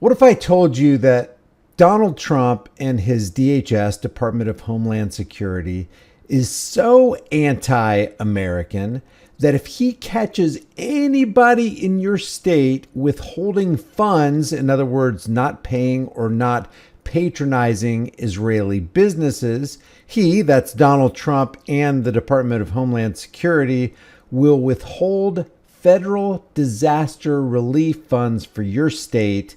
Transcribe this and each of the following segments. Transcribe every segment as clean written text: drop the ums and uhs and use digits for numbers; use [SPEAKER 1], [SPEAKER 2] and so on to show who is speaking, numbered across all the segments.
[SPEAKER 1] What if I told you that Donald Trump and his DHS, Department of Homeland Security, is so anti-American that if he catches anybody in your state withholding funds, in other words, not paying or not patronizing Israeli businesses, that's Donald Trump and the Department of Homeland Security, will withhold federal disaster relief funds for your state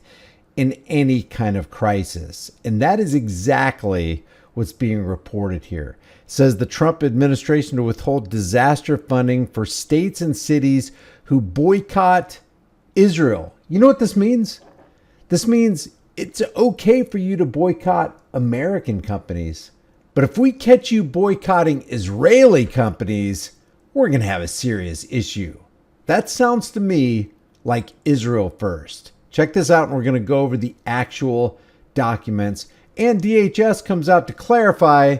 [SPEAKER 1] in any kind of crisis. And that is exactly what's being reported here. It says the Trump administration to withhold disaster funding for states and cities who boycott Israel. You know what this means? This means it's okay for you to boycott American companies. But if we catch you boycotting Israeli companies, we're going to have a serious issue. That sounds to me like Israel first. Check this out, and we're going to go over the actual documents. And DHS comes out to clarify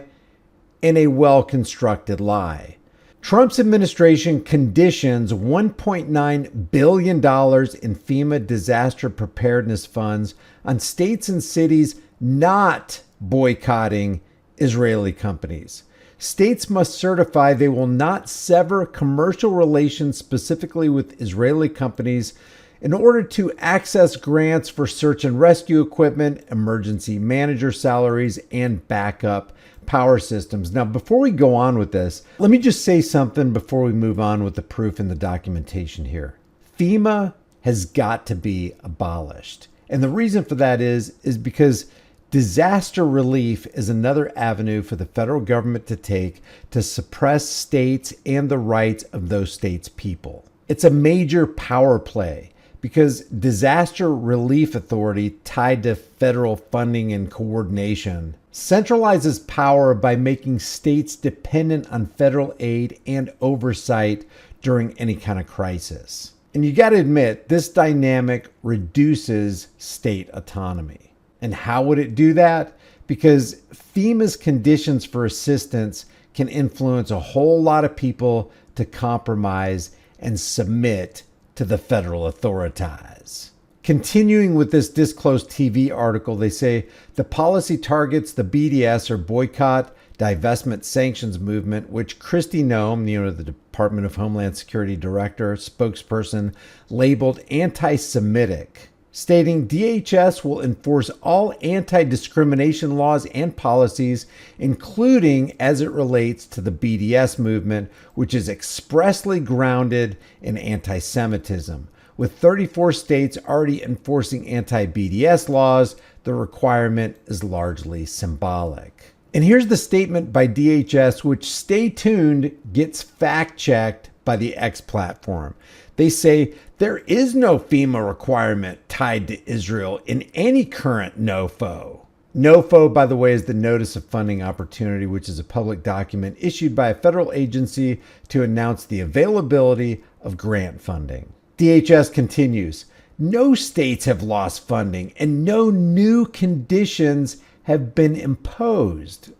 [SPEAKER 1] in a well-constructed lie. Trump's administration conditions $1.9 billion in FEMA disaster preparedness funds on states and cities not boycotting Israeli companies. States must certify they will not sever commercial relations specifically with Israeli companies in order to access grants for search and rescue equipment, emergency manager salaries, and backup power systems. Now, before we go on with this, let me just say something before we move on with the proof and the documentation here. FEMA has got to be abolished. And the reason for that is because disaster relief is another avenue for the federal government to take to suppress states and the rights of those states' people. It's a major power play because disaster relief authority tied to federal funding and coordination centralizes power by making states dependent on federal aid and oversight during any kind of crisis. And you got to admit, this dynamic reduces state autonomy. And how would it do that? Because FEMA's conditions for assistance can influence a whole lot of people to compromise and submit to the federal authorities. Continuing with this Disclosed TV article, they say the policy targets the BDS, or Boycott, Divestment, Sanctions movement, which Kristi Noem, the Department of Homeland Security Director, spokesperson, labeled anti-Semitic, stating DHS will enforce all anti-discrimination laws and policies, including as it relates to the BDS movement, which is expressly grounded in anti-Semitism. With 34 states already enforcing anti-BDS laws, the requirement is largely symbolic. And here's the statement by DHS, which, stay tuned, gets fact-checked by the X platform. They say there is no FEMA requirement tied to Israel in any current NOFO. NOFO, by the way, is the Notice of Funding Opportunity, which is a public document issued by a federal agency to announce the availability of grant funding. DHS continues, no states have lost funding and no new conditions have been imposed.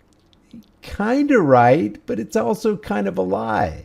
[SPEAKER 1] Kind of right, but it's also kind of a lie.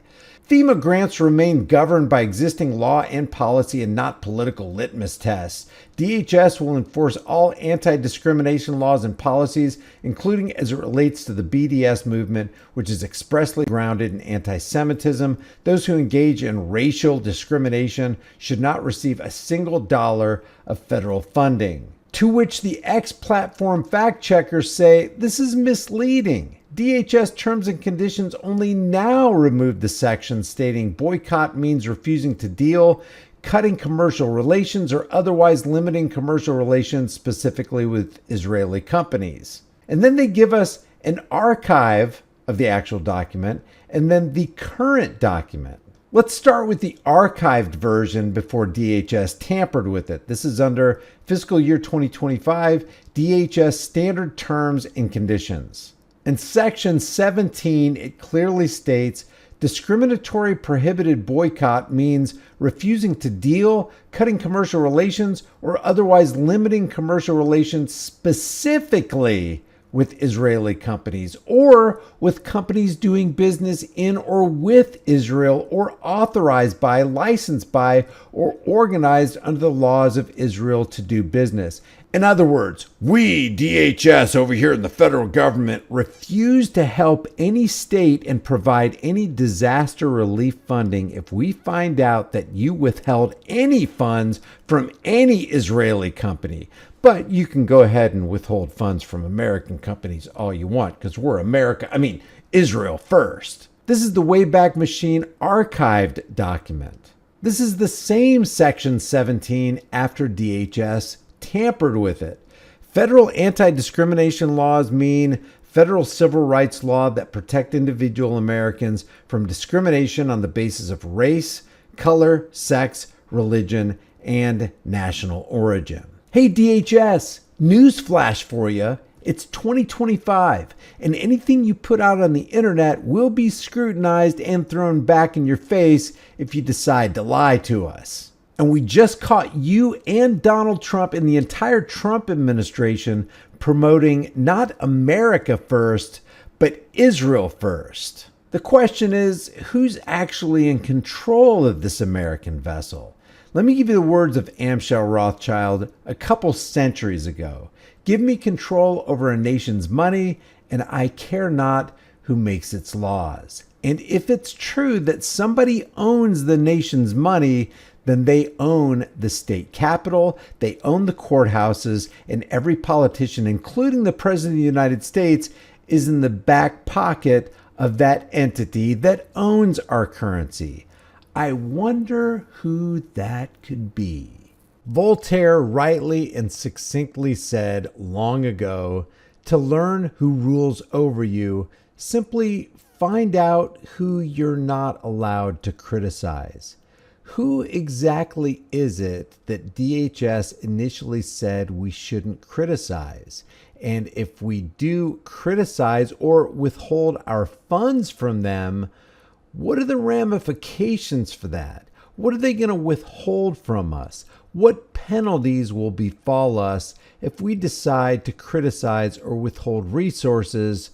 [SPEAKER 1] FEMA grants remain governed by existing law and policy and not political litmus tests. DHS will enforce all anti-discrimination laws and policies, including as it relates to the BDS movement, which is expressly grounded in anti-Semitism. Those who engage in racial discrimination should not receive a single dollar of federal funding. To which the X platform fact checkers say this is misleading. DHS terms and conditions only now remove the section stating boycott means refusing to deal, cutting commercial relations, or otherwise limiting commercial relations specifically with Israeli companies. And then they give us an archive of the actual document and then the current document. Let's start with the archived version before DHS tampered with it. This is under fiscal year 2025 DHS standard terms and conditions. In section 17, it clearly states discriminatory prohibited boycott means refusing to deal, cutting commercial relations, or otherwise limiting commercial relations specifically with Israeli companies or with companies doing business in or with Israel or authorized by, licensed by, or organized under the laws of Israel to do business. In other words, we, DHS over here in the federal government, refuse to help any state and provide any disaster relief funding if we find out that you withheld any funds from any Israeli company. But you can go ahead and withhold funds from American companies all you want because we're Israel first. This is the Wayback Machine archived document. This is the same Section 17 after DHS tampered with it. Federal anti-discrimination laws mean federal civil rights law that protect individual Americans from discrimination on the basis of race, color, sex, religion, and national origin. Hey DHS, newsflash for you. It's 2025, and anything you put out on the internet will be scrutinized and thrown back in your face if you decide to lie to us. And we just caught you and Donald Trump and the entire Trump administration promoting not America first, but Israel first. The question is, who's actually in control of this American vessel? Let me give you the words of Amschel Rothschild a couple centuries ago. Give me control over a nation's money, and I care not who makes its laws. And if it's true that somebody owns the nation's money, then they own the state capitol, they own the courthouses, and every politician, including the President of the United States, is in the back pocket of that entity that owns our currency. I wonder who that could be. Voltaire rightly and succinctly said long ago, to learn who rules over you, simply find out who you're not allowed to criticize. Who exactly is it that DHS initially said we shouldn't criticize? And if we do criticize or withhold our funds from them, what are the ramifications for that? What are they going to withhold from us? What penalties will befall us if we decide to criticize or withhold resources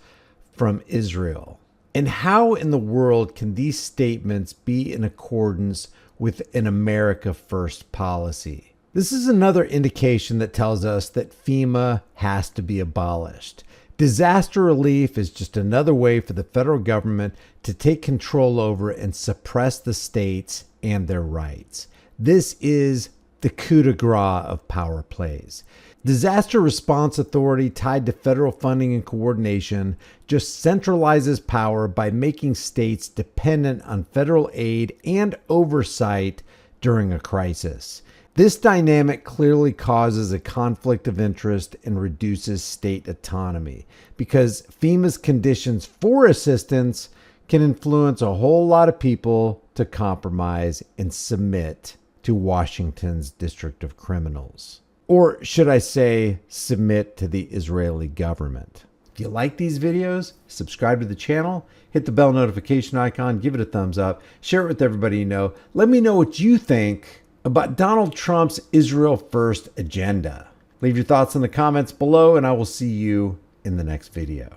[SPEAKER 1] from Israel? And how in the world can these statements be in accordance with an America First policy? This is another indication that tells us that FEMA has to be abolished. Disaster relief is just another way for the federal government to take control over and suppress the states and their rights. This is the coup de grace of power plays. Disaster response authority tied to federal funding and coordination just centralizes power by making states dependent on federal aid and oversight during a crisis. This dynamic clearly causes a conflict of interest and reduces state autonomy because FEMA's conditions for assistance can influence a whole lot of people to compromise and submit to Washington's District of Criminals. Or should I say, submit to the Israeli government. If you like these videos, subscribe to the channel, hit the bell notification icon, give it a thumbs up, share it with everybody you know. Let me know what you think about Donald Trump's Israel First agenda. Leave your thoughts in the comments below, and I will see you in the next video.